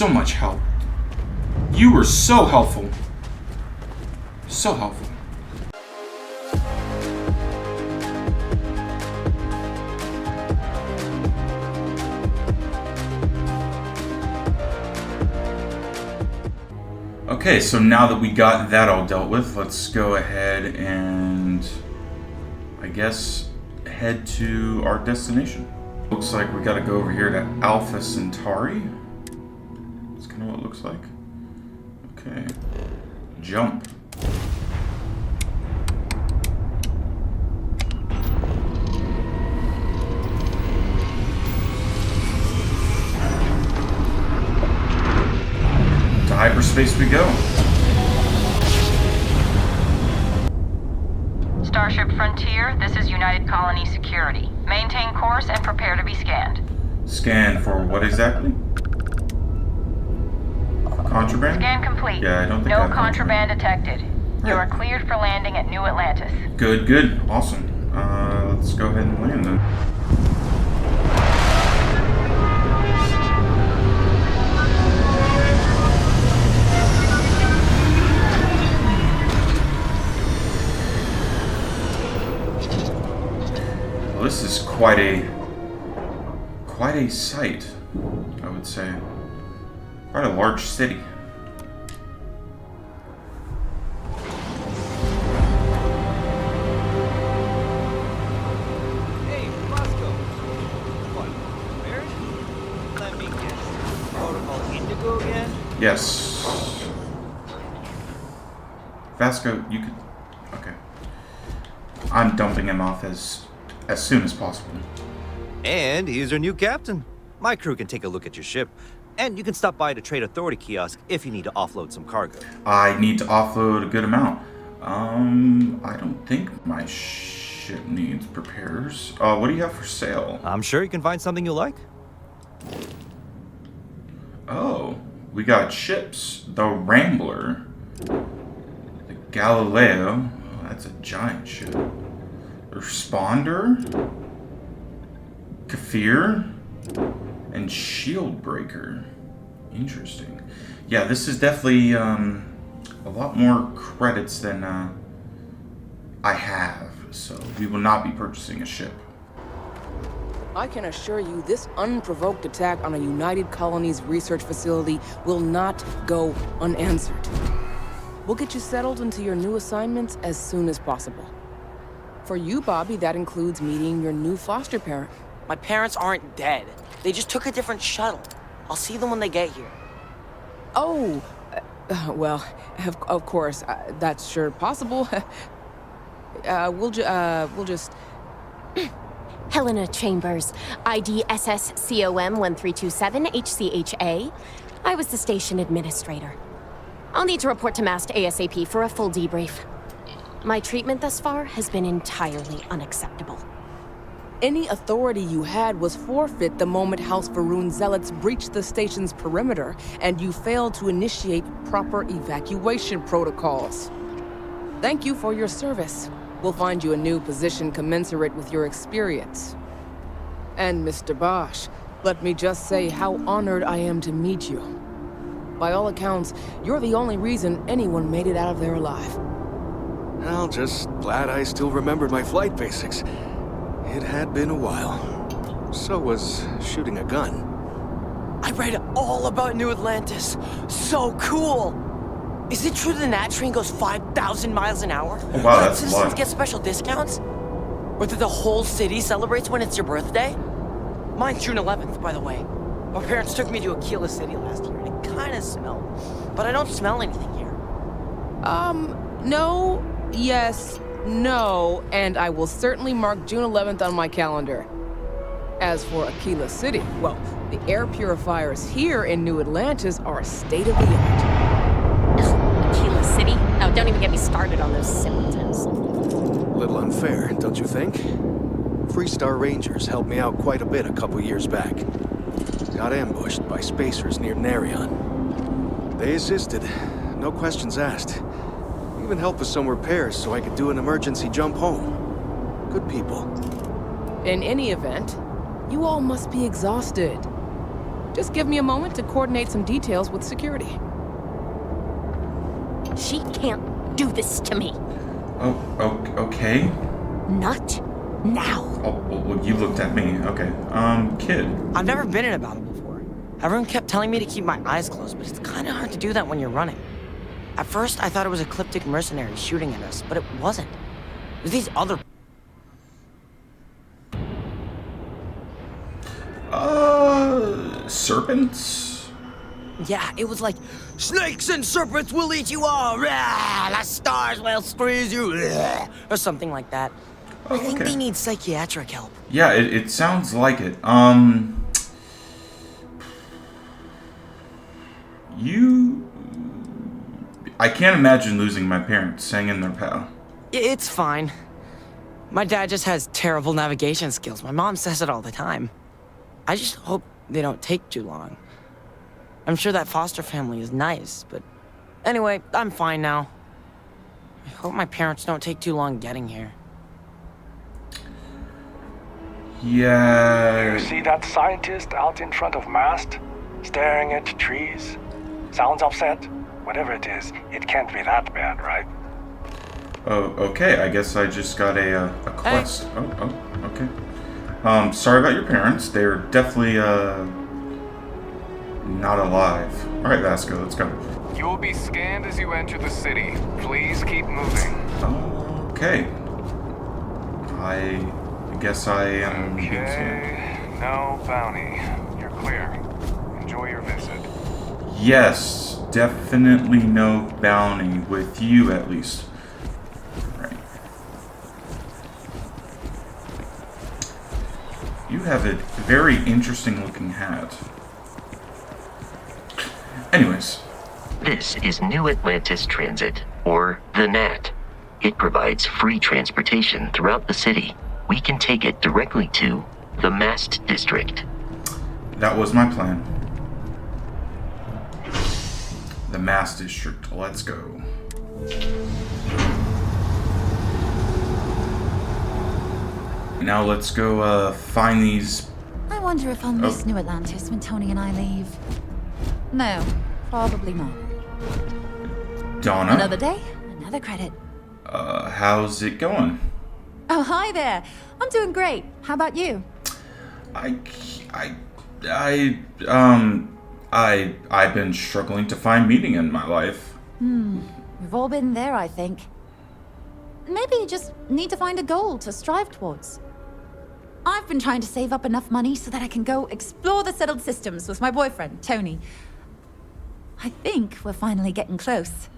so much help. You were so helpful. So helpful. Okay, so now that we got that all dealt with, let's go ahead and, I guess, head to our destination. Looks like we gotta go over here to Alpha Centauri. That's kind of what it looks like. Okay. Jump. To hyperspace we go. Starship Frontier, this is United Colony Security. Maintain course and prepare to be scanned. Scan for what exactly? Contraband? Scan complete. Yeah, I don't think no I have contraband detected. Right. You are cleared for landing at New Atlantis. Good, good. Awesome. Let's go ahead and land then. Well, this is quite a sight, I would say. Quite a large city. Hey, Vasco. What? Married? Let me guess. Protocol Indigo again? Yes. Vasco, you could... Okay. I'm dumping him off as soon as possible. And he's our new captain. My crew can take a look at your ship. And you can stop by the Trade Authority kiosk if you need to offload some cargo. I need to offload a good amount. I don't think my ship needs repairs. What do you have for sale? I'm sure you can find something you like. Oh, we got ships. The Rambler. The Galileo. Oh, that's a giant ship. The Responder. Kafir. And Shieldbreaker. Interesting. Yeah, this is definitely a lot more credits than I have, so we will not be purchasing a ship. I can assure you this unprovoked attack on a United Colonies research facility will not go unanswered. We'll get you settled into your new assignments as soon as possible. For you, Bobby, that includes meeting your new foster parent. My parents aren't dead. They just took a different shuttle. I'll see them when they get here. Oh, well, of course, that's sure possible. We'll just... Helena Chambers, ID SSCOM 1327 HCHA. I was the station administrator. I'll need to report to MAST ASAP for a full debrief. My treatment thus far has been entirely unacceptable. Any authority you had was forfeit the moment House Varun zealots breached the station's perimeter, and you failed to initiate proper evacuation protocols. Thank you for your service. We'll find you a new position commensurate with your experience. And Mr. Bosch, let me just say how honored I am to meet you. By all accounts, you're the only reason anyone made it out of there alive. Well, just glad I still remembered my flight basics. It had been a while. So was shooting a gun. I read all about New Atlantis. So cool! Is it true the Nat train goes 5,000 miles an hour? Oh, wow, that's a citizens lot. get special discounts? Or that the whole city celebrates when it's your birthday? Mine's June 11th, by the way. My parents took me to Aquila City last year, and it kinda smelled. But I don't smell anything here. No, yes, no, and I will certainly mark June 11th on my calendar. As for Aquila City, well, the air purifiers here in New Atlantis are state-of-the-art. Aquila City? Oh, don't even get me started on those simpletons. A little unfair, don't you think? Freestar Rangers helped me out quite a bit a couple years back. Got ambushed by spacers near Narion. They assisted, no questions asked. Even helped with some repairs so I could do an emergency jump home. Good people. In any event, you all must be exhausted. Just give me a moment to coordinate some details with security. She can't do this to me. Okay. Not now. Oh, well, you looked at me. Okay. Kid. I've never been in a battle before. Everyone kept telling me to keep my eyes closed, but it's kind of hard to do that when you're running. At first, I thought it was ecliptic mercenaries shooting at us, but it wasn't. It was these other... Serpents? Yeah, it was like, snakes and serpents will eat you all, rah, the stars will squeeze you, rah, or something like that. Oh, I think okay. they need psychiatric help. Yeah, it sounds like it. I can't imagine losing my parents hanging their pal. It's fine. My dad just has terrible navigation skills. My mom says it all the time. I just hope they don't take too long. I'm sure that foster family is nice, but anyway, I'm fine now. I hope my parents don't take too long getting here. Yeah. You see that scientist out in front of mast, staring at trees? Sounds upset? Whatever it is, it can't be that bad, right? Oh, okay. I guess I just got a quest. Oh, okay. Sorry about your parents. They're definitely not alive. All right, Vasco, let's go. You will be scanned as you enter the city. Please keep moving. Okay. I guess I am. Okay. No bounty. You're clear. Enjoy your visit. Yes, definitely no bounty with you, at least. Right. You have a very interesting looking hat. Anyways. This is New Atlantis Transit, or the NAT. It provides free transportation throughout the city. We can take it directly to the Mast District. That was my plan. The Mast District. Let's go. Now let's go find these. I wonder if I'll miss New Atlantis when Tony and I leave. No, probably not. Donna. Another day, another credit. How's it going? Oh, hi there. I'm doing great. How about you? I've been struggling to find meaning in my life. We've all been there, I think. Maybe you just need to find a goal to strive towards. I've been trying to save up enough money so that I can go explore the settled systems with my boyfriend, Tony. I think we're finally getting close.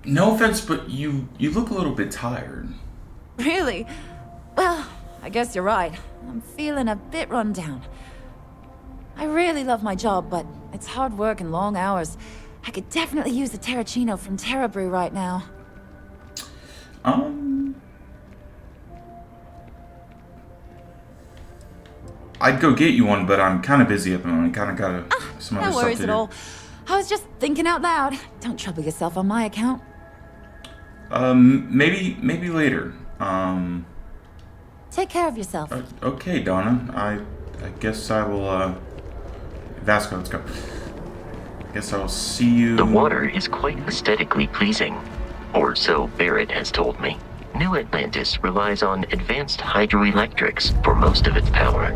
No offense, but you look a little bit tired. Really? Well, I guess you're right. I'm feeling a bit run down. I really love my job, but it's hard work and long hours. I could definitely use a Terracino from Terra Brew right now. I'd go get you one, but I'm kind of busy at the moment. Kind of got some other No stuff worries to at do. all. I was just thinking out loud. Don't trouble yourself on my account. Maybe later. Take care of yourself. Okay, Donna. I guess I will. Vasco, let's go. I guess I will see you. The water is quite aesthetically pleasing, or so Barrett has told me. New Atlantis relies on advanced hydroelectrics for most of its power.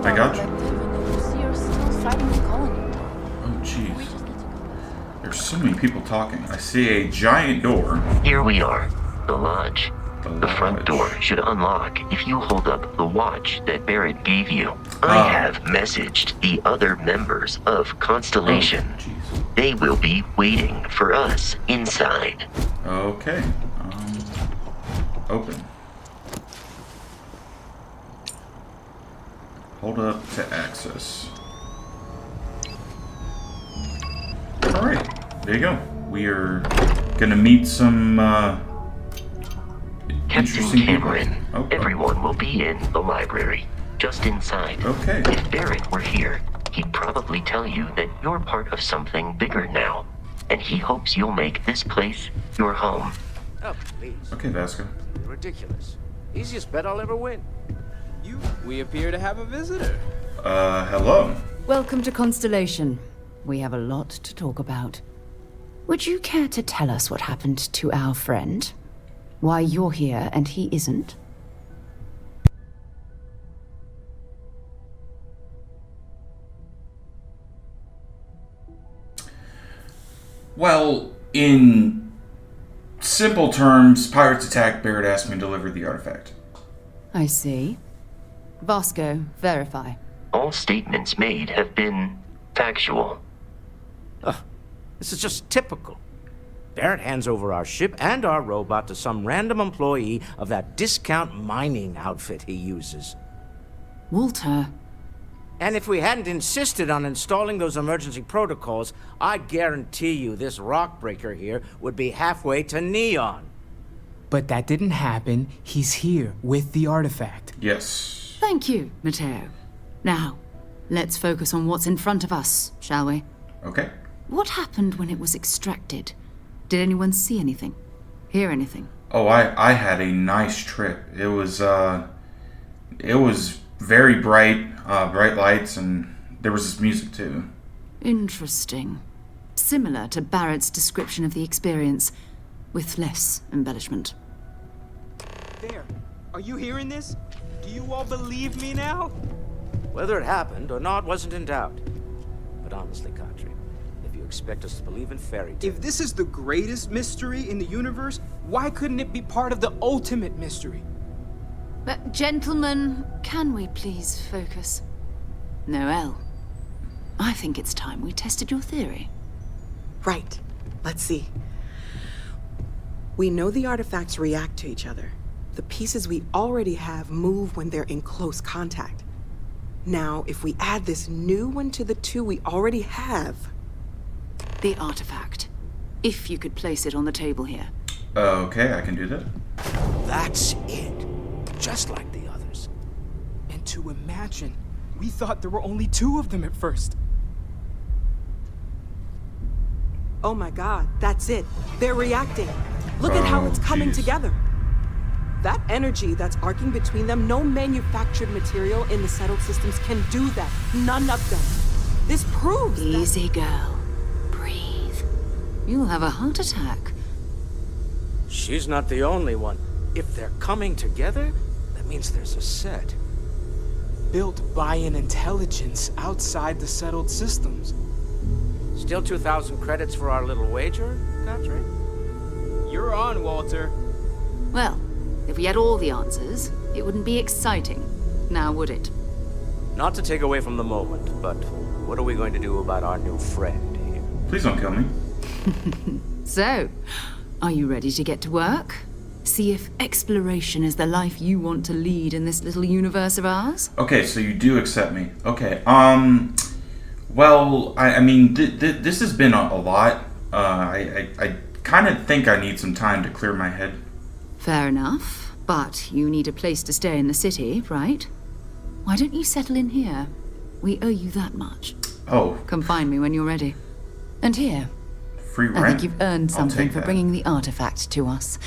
I got you. Oh, jeez. There's so many people talking. I see a giant door. Here we are, the lodge. The front lodge. door should unlock if you hold up the watch that Barrett gave you. I have messaged the other members of Constellation. Oh, jeez. They will be waiting for us inside. Okay. Open. Hold up to access. Alright, there you go. We are gonna meet some Captain interesting Cameron, people. everyone will be in the library, just inside. Okay. If Barrett were here, he'd probably tell you that you're part of something bigger now, and he hopes you'll make this place your home. Oh, please. Okay, Vasco. Ridiculous. Easiest bet I'll ever win. We appear to have a visitor. Hello. Welcome to Constellation. We have a lot to talk about. Would you care to tell us what happened to our friend? Why you're here and he isn't? Well, in simple terms, pirates attacked. Barrett asked me to deliver the artifact. I see. Vasco, verify. All statements made have been factual. This is just typical. Barrett hands over our ship and our robot to some random employee of that discount mining outfit he uses. Walter. And if we hadn't insisted on installing those emergency protocols, I guarantee you this rock breaker here would be halfway to Neon. But that didn't happen. He's here with the artifact. Yes. Thank you, Matteo. Now, let's focus on what's in front of us, shall we? Okay. What happened when it was extracted? Did anyone see anything? Hear anything? Oh, I had a nice trip. It was very bright, bright lights, and there was this music too. Interesting. Similar to Barrett's description of the experience, with less embellishment. There. Are you hearing this? Do you all believe me now? Whether it happened or not wasn't in doubt. But honestly, Kadri, if you expect us to believe in fairy tales... If this is the greatest mystery in the universe, why couldn't it be part of the ultimate mystery? But, gentlemen, can we please focus? Noel, I think it's time we tested your theory. Right. Let's see. We know the artifacts react to each other. The pieces we already have move when they're in close contact. Now, if we add this new one to the two we already have... The artifact. If you could place it on the table here. Okay, I can do that. That's it. Just like the others. And to imagine, we thought there were only 2 of them at first. Oh my god, that's it. They're reacting. Look at how it's coming together. That energy that's arcing between them, no manufactured material in the settled systems can do that. None of them. This proves Easy, girl. Breathe. You'll have a heart attack. She's not the only one. If they're coming together, that means there's a set. Built by an intelligence outside the settled systems. Still 2,000 credits for our little wager, Kadri? You're on, Walter. Well, if we had all the answers, it wouldn't be exciting. Now, would it? Not to take away from the moment, but what are we going to do about our new friend here? Please don't kill me. So, are you ready to get to work? See if exploration is the life you want to lead in this little universe of ours? Okay, so you do accept me. Okay, well, I mean, this has been a lot. I kind of think I need some time to clear my head. Fair enough, but you need a place to stay in the city, right? Why don't you settle in here? We owe you that much. Oh. Come find me when you're ready. And here. Free rent? I think you've earned I'll something take for that. bringing the artifact to us.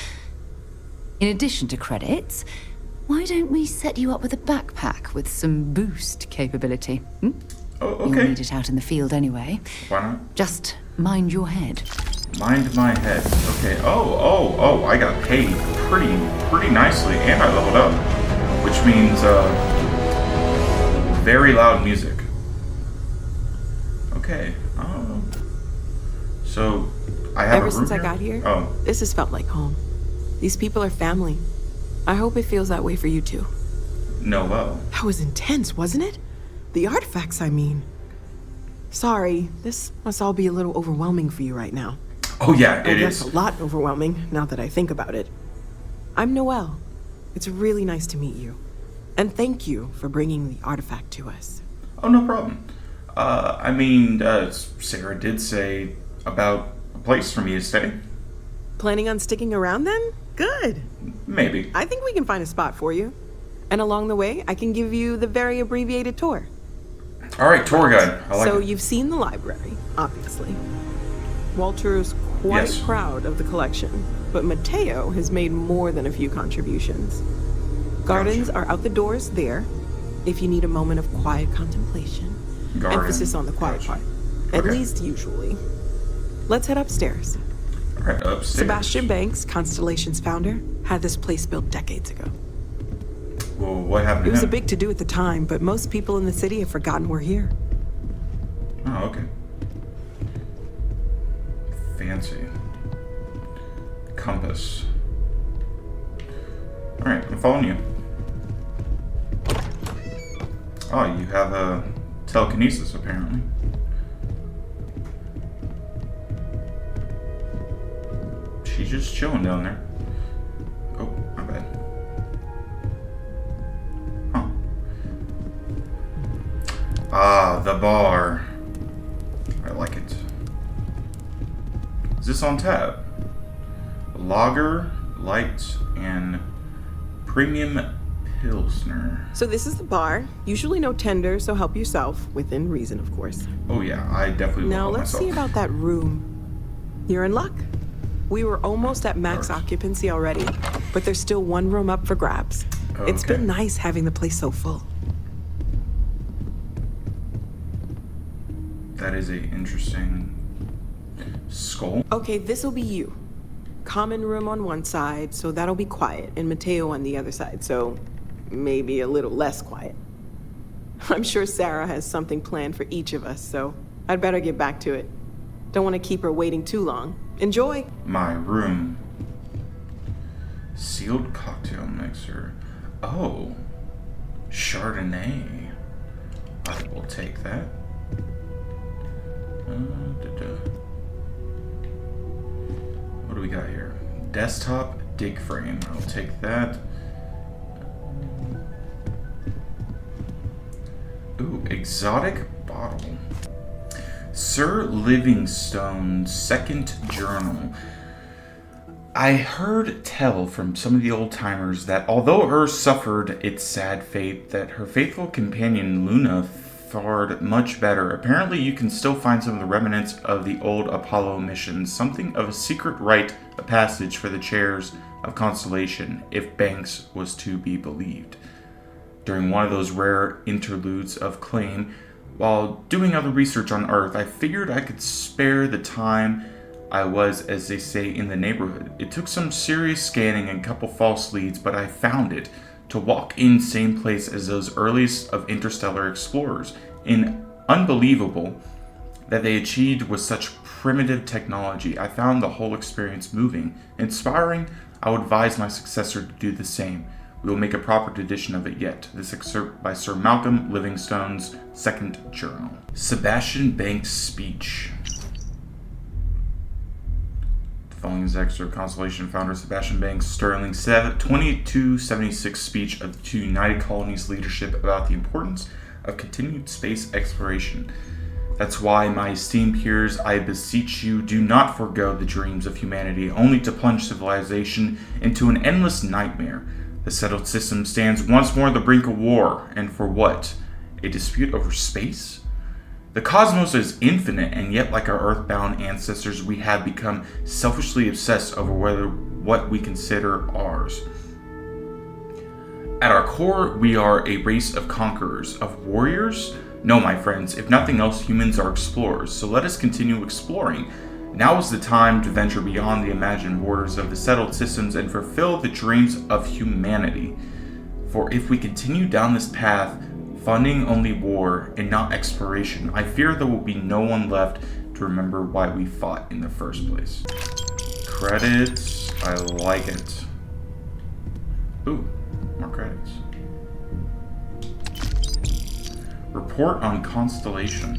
In addition to credits, why don't we set you up with a backpack with some boost capability? Hmm? Oh, okay. You'll need it out in the field anyway. Why not? Just mind your head. Mind my head. Okay. Oh, I got paid pretty nicely, and I leveled up. Which means, very loud music. Okay. So, I have Ever a room since I got here, Oh. this has felt like home. These people are family. I hope it feels that way for you too. Noel. That was intense, wasn't it? The artifacts, I mean. Sorry, this must all be a little overwhelming for you right now. Oh yeah, it That's is. a lot overwhelming, now that I think about it. I'm Noel. It's really nice to meet you. And thank you for bringing the artifact to us. Oh, no problem. I mean, Sarah did say about a place for me to stay. Planning on sticking around then? Good. Maybe. I think we can find a spot for you. And along the way, I can give you the very abbreviated tour. All right, tour guide. I like So it. you've seen the library, obviously. Walter's quite Yes. proud of the collection, but Matteo has made more than a few contributions. Gardens are out the doors there, if you need a moment of quiet contemplation. Emphasis on the quiet part. At least usually. Let's head upstairs. All right, upstairs. Sebastian Banks, Constellation's founder, had this place built decades ago. Well, what happened to It was him? a big to-do at the time, but most people in the city have forgotten we're here. Oh, okay. Fancy. Compass. Alright, I'm following you. Oh, you have a telekinesis, apparently. She's just chilling down there. Oh, my bad. Huh. Ah, the bar. I like it. Is this on tap? Lager, light, and premium pilsner. So this is the bar. Usually no tender, so help yourself. Within reason, of course. Oh yeah, I definitely will Now help let's myself. see about that room. You're in luck. We were almost at max occupancy already, but there's still one room up for grabs. It's Okay. been nice having the place so full. That is a interesting skull. Okay, this'll be you. Common room on one side, so that'll be quiet, and Mateo on the other side, so maybe a little less quiet. I'm sure Sarah has something planned for each of us, so I'd better get back to it. Don't want to keep her waiting too long. Enjoy! My room. Sealed cocktail mixer. Oh. Chardonnay. I will take that. What do we got here? Desktop dig frame. I'll take that. Ooh, exotic bottle. Sir Livingstone's second journal. I heard tell from some of the old timers that although Earth suffered its sad fate, that her faithful companion Luna fared much better. Apparently you can still find some of the remnants of the old Apollo missions, something of a secret rite of passage for the chairs of Constellation, if Banks was to be believed. During one of those rare interludes of claim, while doing other research on Earth, I figured I could spare the time I was, as they say, in the neighborhood. It took some serious scanning and a couple false leads, but I found it. To walk in same place as those earliest of interstellar explorers. Unbelievable that they achieved with such primitive technology. I found the whole experience moving, inspiring. I would advise my successor to do the same. We will make a proper edition of it yet. This excerpt by Sir Malcolm Livingstone's second journal. Sebastian Banks' speech. The following is excerpt Constellation founder Sebastian Banks' sterling 2276 speech of the United Colonies leadership about the importance of continued space exploration. That's why, my esteemed peers, I beseech you, do not forego the dreams of humanity, only to plunge civilization into an endless nightmare. The settled system stands once more at the brink of war, and for what? A dispute over space? The cosmos is infinite, and yet, like our earthbound ancestors, we have become selfishly obsessed over what we consider ours. At our core, we are a race of conquerors, of warriors. No, my friends, if nothing else, humans are explorers, so let us continue exploring. Now is the time to venture beyond the imagined borders of the settled systems and fulfill the dreams of humanity. For if we continue down this path, funding only war and not exploration, I fear there will be no one left to remember why we fought in the first place. Credits, I like it. Ooh, more credits. Report on Constellation.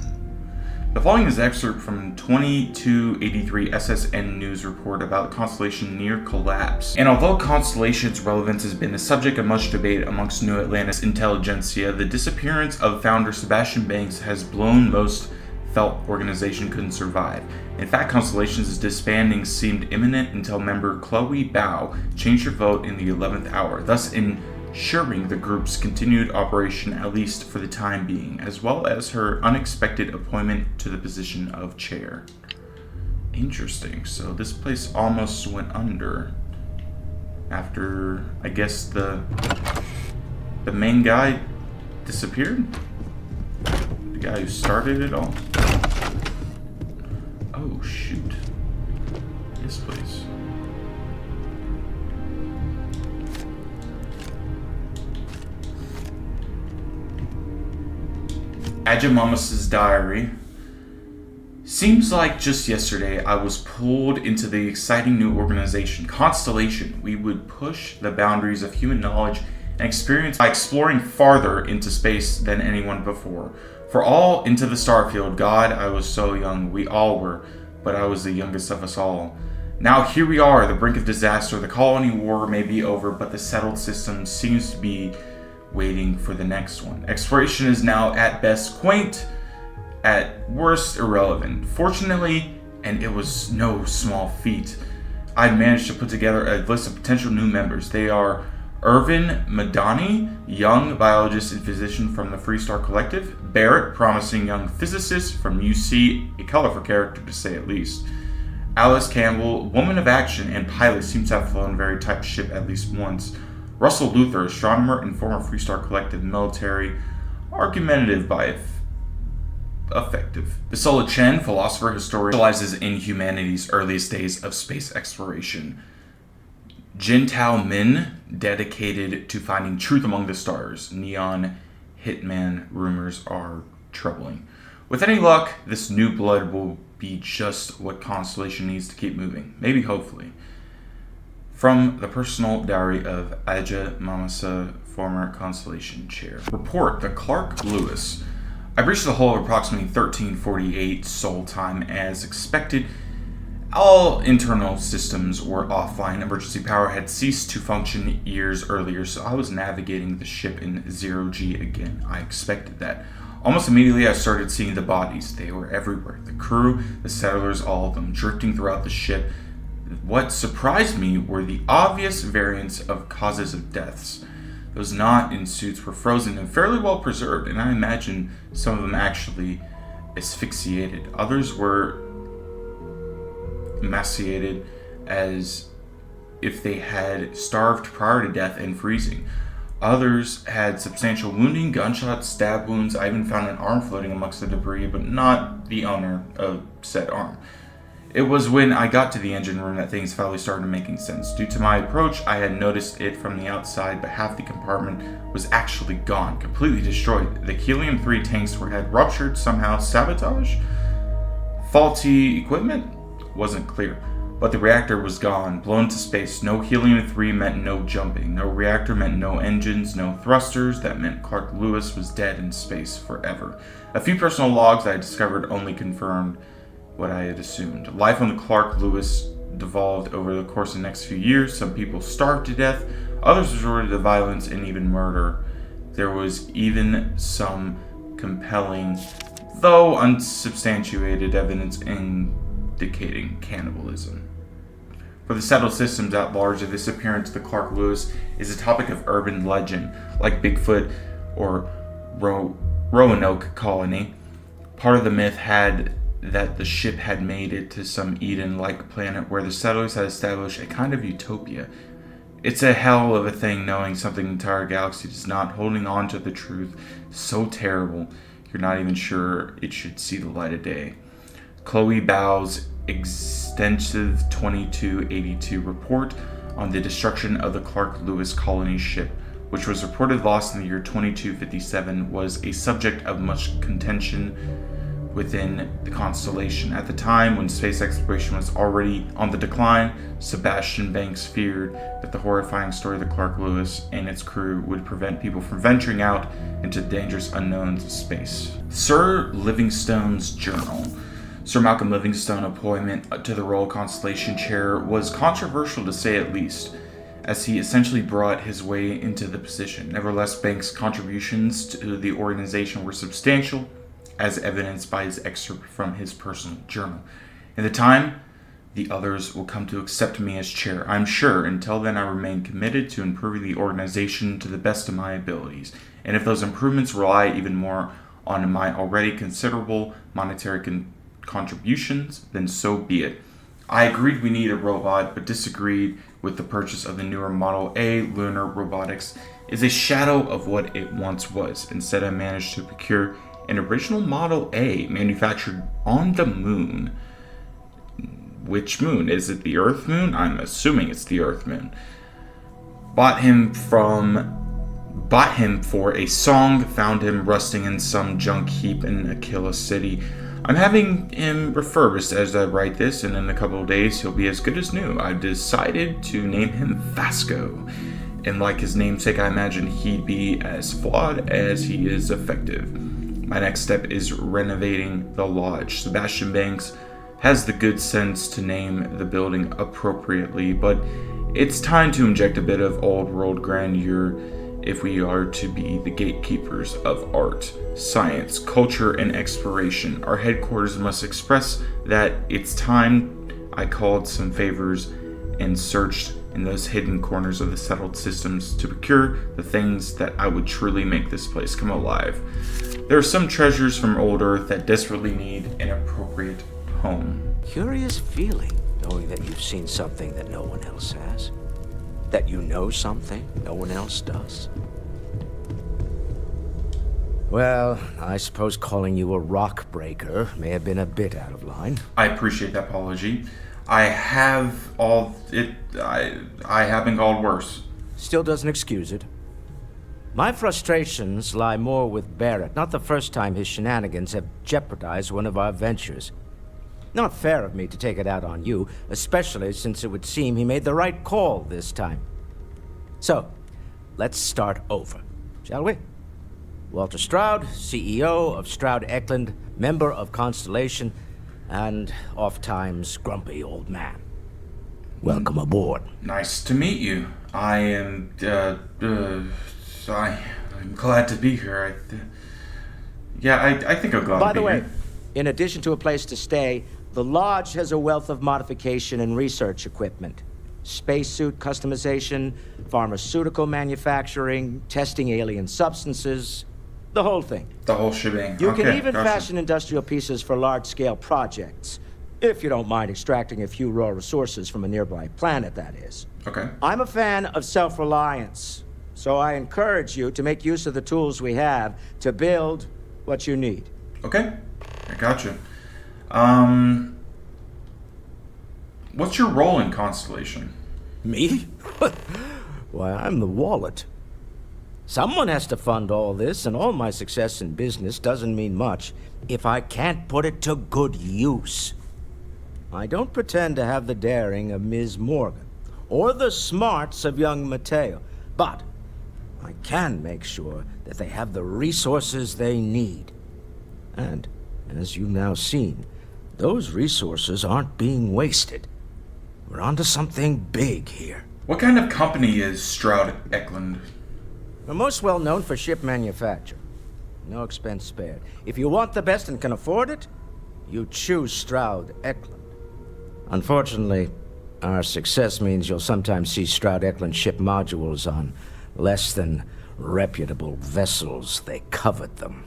The following is an excerpt from 2283 SSN News report about Constellation near collapse. And although Constellation's relevance has been the subject of much debate amongst New Atlantis intelligentsia, the disappearance of founder Sebastian Banks has blown most felt organization couldn't survive. In fact, Constellation's disbanding seemed imminent until member Chloe Bao changed her vote in the 11th hour, thus ensuring the group's continued operation, at least for the time being, as well as her unexpected appointment to the position of chair. Interesting. So this place almost went under after, I guess, the the main guy disappeared? The guy who started it all? Oh, shoot. Yes, please. Ajamomus's diary. Seems like just yesterday I was pulled into the exciting new organization, Constellation. We would push the boundaries of human knowledge and experience by exploring farther into space than anyone before. For all into the Starfield. God, I was so young. We all were, but I was the youngest of us all. Now here we are, the brink of disaster. The colony war may be over, but the settled system seems to be waiting for the next one. Exploration is now at best quaint, at worst irrelevant. Fortunately, and it was no small feat, I'd managed to put together a list of potential new members. They are Irvin Madani, young biologist and physician from the Freestar Collective; Barrett, promising young physicist from UC, a colorful character to say at least; Alice Campbell, woman of action and pilot, seems to have flown a very type ship at least once; Russell Luther, astronomer and former Freestar Collective military, argumentative by effective; Basola Chen, philosopher, historian, specializes in humanity's earliest days of space exploration; Jin Tao Min, dedicated to finding truth among the stars. Neon hitman rumors are troubling. With any luck, this new blood will be just what Constellation needs to keep moving. Maybe, hopefully. From the personal diary of Aja Mamasa, former Constellation chair. Report, the Clark Lewis. I breached the hull of approximately 1348 Sol time as expected. All internal systems were offline. Emergency power had ceased to function years earlier, so I was navigating the ship in 0G again. I expected that. Almost immediately, I started seeing the bodies. They were everywhere. The crew, the settlers, all of them, drifting throughout the ship. What surprised me were the obvious variants of causes of deaths. Those not in suits were frozen and fairly well preserved, and I imagine some of them actually asphyxiated. Others were emaciated as if they had starved prior to death and freezing. Others had substantial wounding, gunshots, stab wounds. I even found an arm floating amongst the debris, but not the owner of said arm. It was when I got to the engine room that things finally started making sense. Due to my approach, I had noticed it from the outside, but half the compartment was actually gone, completely destroyed. The helium-3 tanks had ruptured somehow. Sabotage? Faulty equipment? Wasn't clear. But the reactor was gone, blown to space. No helium-3 meant no jumping. No reactor meant no engines, no thrusters. That meant Clark Lewis was dead in space forever. A few personal logs I had discovered only confirmed what I had assumed. Life on the Clark Lewis devolved over the course of the next few years. Some people starved to death, others resorted to violence and even murder. There was even some compelling, though unsubstantiated, evidence indicating cannibalism. For the settled systems at large, the disappearance of the Clark Lewis is a topic of urban legend, like Bigfoot or Roanoke colony. Part of the myth had that the ship had made it to some Eden-like planet where the settlers had established a kind of utopia. It's a hell of a thing knowing something the entire galaxy is not holding on to the truth so terrible you're not even sure it should see the light of day. Chloe Bow's extensive 2282 report on the destruction of the Clark Lewis colony ship, which was reported lost in the year 2257, was a subject of much contention within the Constellation. At the time, when space exploration was already on the decline, Sebastian Banks feared that the horrifying story of the Clark Lewis and its crew would prevent people from venturing out into the dangerous unknowns of space. Sir Livingstone's journal. Sir Malcolm Livingstone's appointment to the Royal Constellation chair was controversial to say at least, as he essentially brought his way into the position. Nevertheless, Banks' contributions to the organization were substantial, as evidenced by his excerpt from his personal journal. In the time, the others will come to accept me as chair, I'm sure. Until then, I remain committed to improving the organization to the best of my abilities. And if those improvements rely even more on my already considerable monetary contributions, then so be it. I agreed we need a robot, but disagreed with the purchase of the newer Model A lunar robotics is a shadow of what it once was. Instead, I managed to procure an original Model A manufactured on the moon. Which moon? Is it the Earth moon? I'm assuming it's the Earth moon. Bought him for a song, found him rusting in some junk heap in Aquila City. I'm having him refurbished as I write this, and in a couple of days he'll be as good as new. I've decided to name him Vasco, and like his namesake, I imagine he'd be as flawed as he is effective. My next step is renovating the lodge. Sebastian Banks has the good sense to name the building appropriately, but it's time to inject a bit of old world grandeur if we are to be the gatekeepers of art, science, culture, and exploration. Our headquarters must express that it's time. I called some favors and searched in those hidden corners of the settled systems to procure the things that I would truly make this place come alive. There are some treasures from old Earth that desperately need an appropriate home. Curious feeling, knowing that you've seen something that no one else has. That you know something no one else does. Well, I suppose calling you a rock breaker may have been a bit out of line. I appreciate that apology. I have been called worse. Still doesn't excuse it. My frustrations lie more with Barrett. Not the first time his shenanigans have jeopardized one of our ventures. Not fair of me to take it out on you, especially since it would seem he made the right call this time. So, let's start over, shall we? Walter Stroud, CEO of Stroud Eklund, member of Constellation, and oft-times grumpy old man. Welcome aboard. Nice to meet you. I'm glad to be here. I think I'm glad to be here. By the way, in addition to a place to stay, the lodge has a wealth of modification and research equipment. Spacesuit customization, pharmaceutical manufacturing, testing alien substances, the whole thing. The whole shebang. You can even fashion industrial pieces for large-scale projects, if you don't mind extracting a few raw resources from a nearby planet, that is. Okay. I'm a fan of self-reliance, so I encourage you to make use of the tools we have to build what you need. Okay, I gotcha. What's your role in Constellation? Me? Why, I'm the wallet. Someone has to fund all this, and all my success in business doesn't mean much if I can't put it to good use. I don't pretend to have the daring of Ms. Morgan, or the smarts of young Mateo, but I can make sure that they have the resources they need. And, as you've now seen, those resources aren't being wasted. We're onto something big here. What kind of company is Stroud Eklund? We're most well known for ship manufacture. No expense spared. If you want the best and can afford it, you choose Stroud Eklund. Unfortunately, our success means you'll sometimes see Stroud Eklund ship modules on less than reputable vessels. They covet them.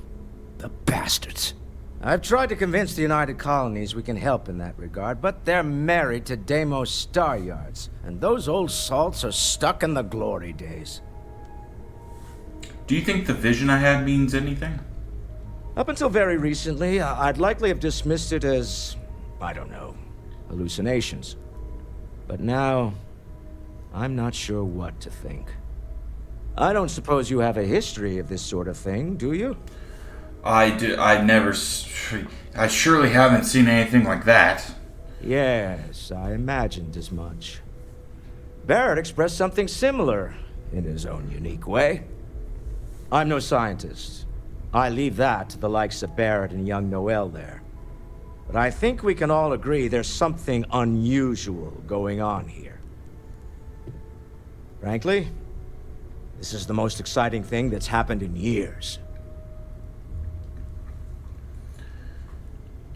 The bastards. I've tried to convince the United Colonies we can help in that regard, but they're married to Deimos Star Yards, and those old salts are stuck in the glory days. Do you think the vision I had means anything? Up until very recently, I'd likely have dismissed it as, I don't know, hallucinations. But now, I'm not sure what to think. I don't suppose you have a history of this sort of thing, do you? I surely haven't seen anything like that. Yes, I imagined as much. Barrett expressed something similar, in his own unique way. I'm no scientist. I leave that to the likes of Barrett and young Noel there. But I think we can all agree there's something unusual going on here. Frankly, this is the most exciting thing that's happened in years.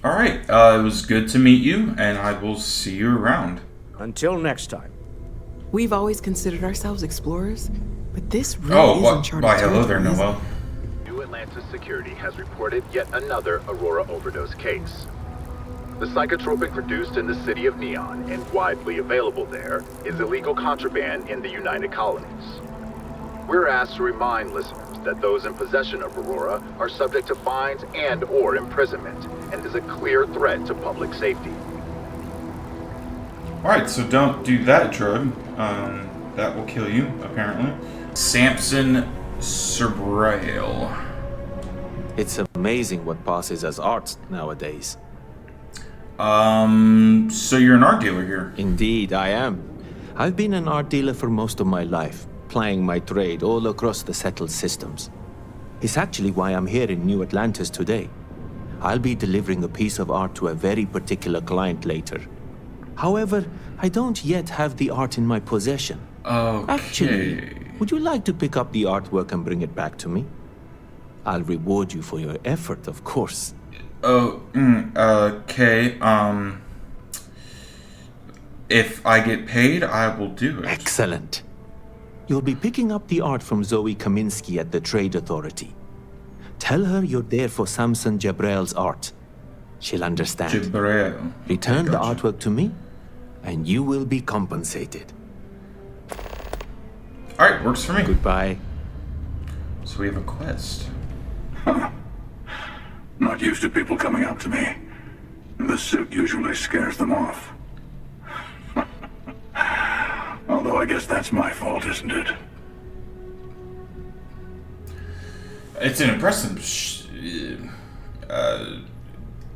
All right, it was good to meet you, and I will see you around. Until next time. We've always considered ourselves explorers, but this really is uncharted hello there, Noel. New Atlantis Security has reported yet another Aurora overdose case. The psychotropic produced in the city of Neon and widely available there is illegal contraband in the United Colonies. we're asked to remind listeners that those in possession of Aurora are subject to fines and/or imprisonment, and is a clear threat to public safety. Alright, so don't do that drug. That will kill you, apparently. Samson Cebrail. It's amazing what passes as art nowadays. So you're an art dealer here? Indeed, I am. I've been an art dealer for most of my life, plying my trade all across the settled systems. It's actually why I'm here in New Atlantis today. I'll be delivering a piece of art to a very particular client later. However, I don't yet have the art in my possession. Okay. Actually, would you like to pick up the artwork and bring it back to me? I'll reward you for your effort, of course. Okay, if I get paid, I will do it. Excellent. You'll be picking up the art from Zoe Kaminsky at the Trade Authority. Tell her you're there for Samson Jabrail's art. She'll understand. Jabrail. Return the artwork to me, and you will be compensated. Alright, works for me. Goodbye. So we have a quest. Not used to people coming up to me. The suit usually scares them off. Although I guess that's my fault, isn't it? It's an impressive...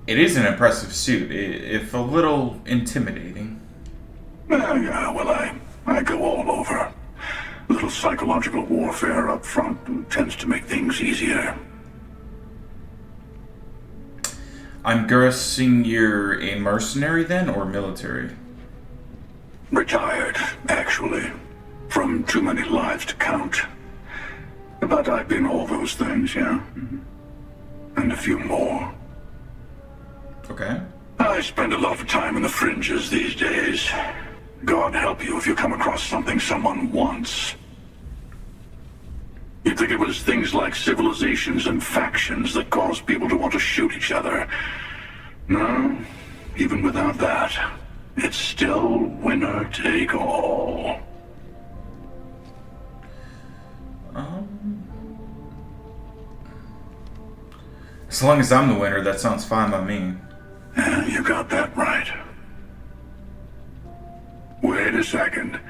it is an impressive suit, if a little intimidating. Yeah, well, I go all over. A little psychological warfare up front tends to make things easier. I'm guessing you're a mercenary then, or military? Retired, actually. From too many lives to count. But I've been all those things, yeah. And a few more. Okay. I spend a lot of time in the fringes these days. God help you if you come across something someone wants. You'd think it was things like civilizations and factions that cause people to want to shoot each other. No, even without that, it's still winner take all. As long as I'm the winner, that sounds fine by me. Yeah, you got that right. Wait a second.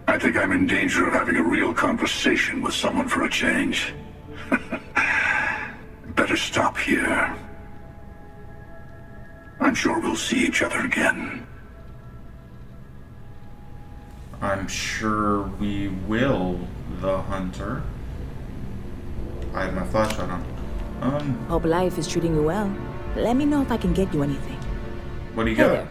I think I'm in danger of having a real conversation with someone for a change. Better stop here. I'm sure we'll see each other again. I'm sure we will, the hunter. I have my flashlight on. Hope life is treating you well. Let me know if I can get you anything. What do you Hey got? there.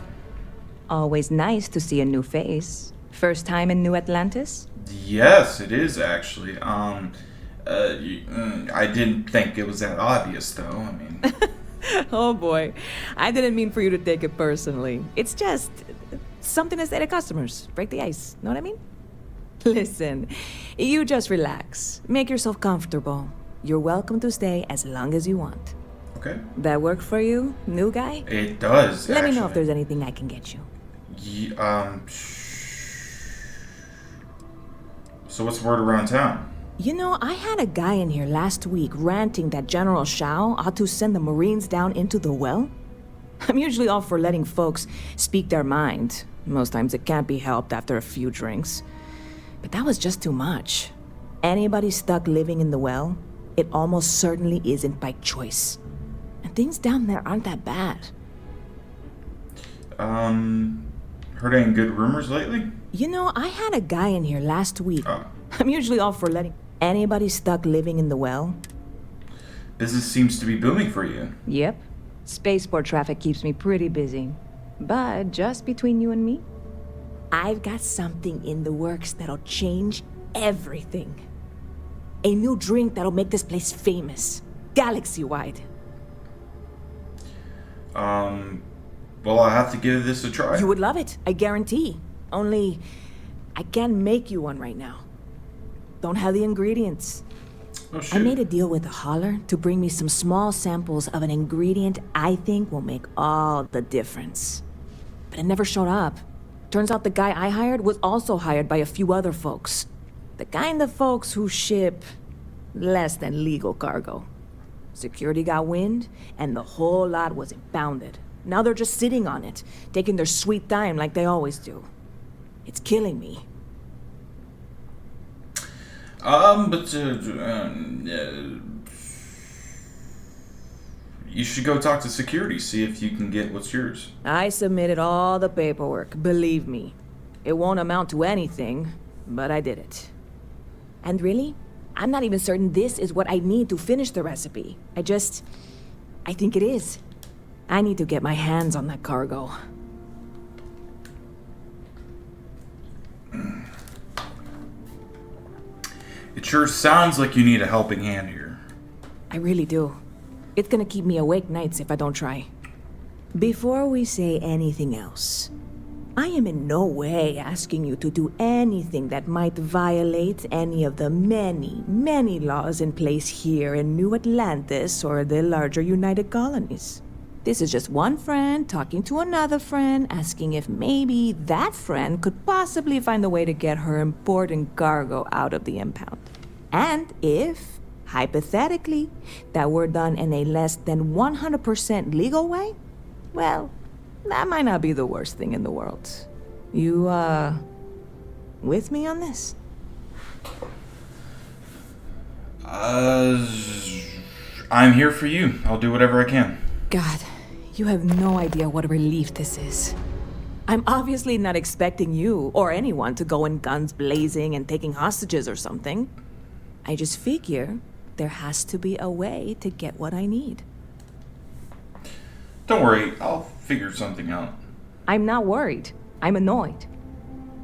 Always nice to see a new face. First time in New Atlantis? Yes, it is actually. I didn't think it was that obvious, though. I mean, Oh boy. I didn't mean for you to take it personally. It's just something to say to customers. Break the ice. Know what I mean? Listen, you just relax. Make yourself comfortable. You're welcome to stay as long as you want. okay. That work for you, new guy? It does. Let me know if actually. there's anything I can get you. So what's the word around town? You know, I had a guy in here last week ranting that General Shao ought to send the Marines down into the well. I'm usually all for letting folks speak their mind. Most times it can't be helped after a few drinks. But that was just too much. Anybody stuck living in the well, it almost certainly isn't by choice. And things down there aren't that bad. Heard any good rumors lately? You know, I had a guy in here last week. I'm usually all for letting anybody stuck living in the well. Business seems to be booming for you. Yep. Spaceport traffic keeps me pretty busy. But just between you and me, I've got something in the works that'll change everything. A new drink that'll make this place famous, galaxy-wide. Well, I'll have to give this a try. You would love it, I guarantee. Only, I can't make you one right now. Don't have the ingredients. Oh, I made a deal with a hauler to bring me some small samples of an ingredient I think will make all the difference. But it never showed up. Turns out the guy I hired was also hired by a few other folks. The kind of folks who ship less than legal cargo. Security got wind, and the whole lot was impounded. Now they're just sitting on it, taking their sweet time like they always do. It's killing me. You should go talk to security, see if you can get what's yours. I submitted all the paperwork, believe me. It won't amount to anything, but I did it. And really, I'm not even certain this is what I need to finish the recipe. I think it is. I need to get my hands on that cargo. It sure sounds like you need a helping hand here. I really do. It's gonna keep me awake nights if I don't try. Before we say anything else, I am in no way asking you to do anything that might violate any of the many, many laws in place here in New Atlantis or the larger United Colonies. This is just one friend talking to another friend, asking if maybe that friend could possibly find a way to get her important cargo out of the impound. And if, hypothetically, that were done in a less than 100% legal way, well, that might not be the worst thing in the world. You, with me on this? I'm here for you. I'll do whatever I can. God, you have no idea what a relief this is. I'm obviously not expecting you or anyone to go in guns blazing and taking hostages or something. I just figure there has to be a way to get what I need. Don't worry, I'll figure something out. I'm not worried. I'm annoyed.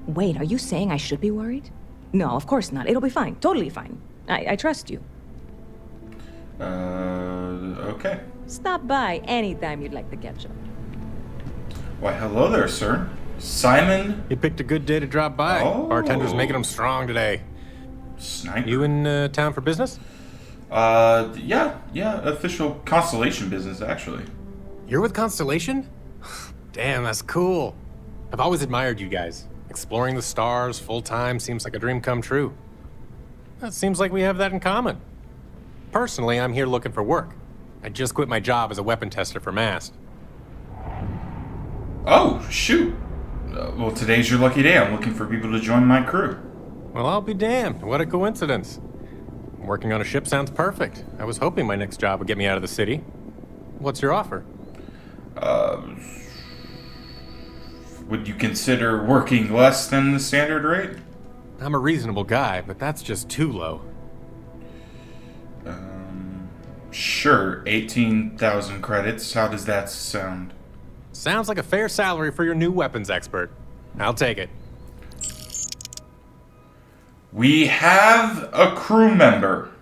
Wait, are you saying I should be worried? No, of course not. It'll be fine. Totally fine. I trust you. Okay. Stop by anytime you'd like to catch up. Why, hello there, sir. Simon? You picked a good day to drop by. Oh. Bartender's making them strong today. Sniper. You in town for business? Yeah. Official Constellation business, actually. You're with Constellation? Damn, that's cool. I've always admired you guys. Exploring the stars full-time seems like a dream come true. It seems like we have that in common. Personally, I'm here looking for work. I just quit my job as a weapon tester for MAST. Oh, shoot. Well, today's your lucky day. I'm looking for people to join my crew. Well, I'll be damned. What a coincidence. Working on a ship sounds perfect. I was hoping my next job would get me out of the city. What's your offer? Would you consider working less than the standard rate? I'm a reasonable guy, but that's just too low. Sure. 18,000 credits. How does that sound? Sounds like a fair salary for your new weapons expert. I'll take it. We have a crew member.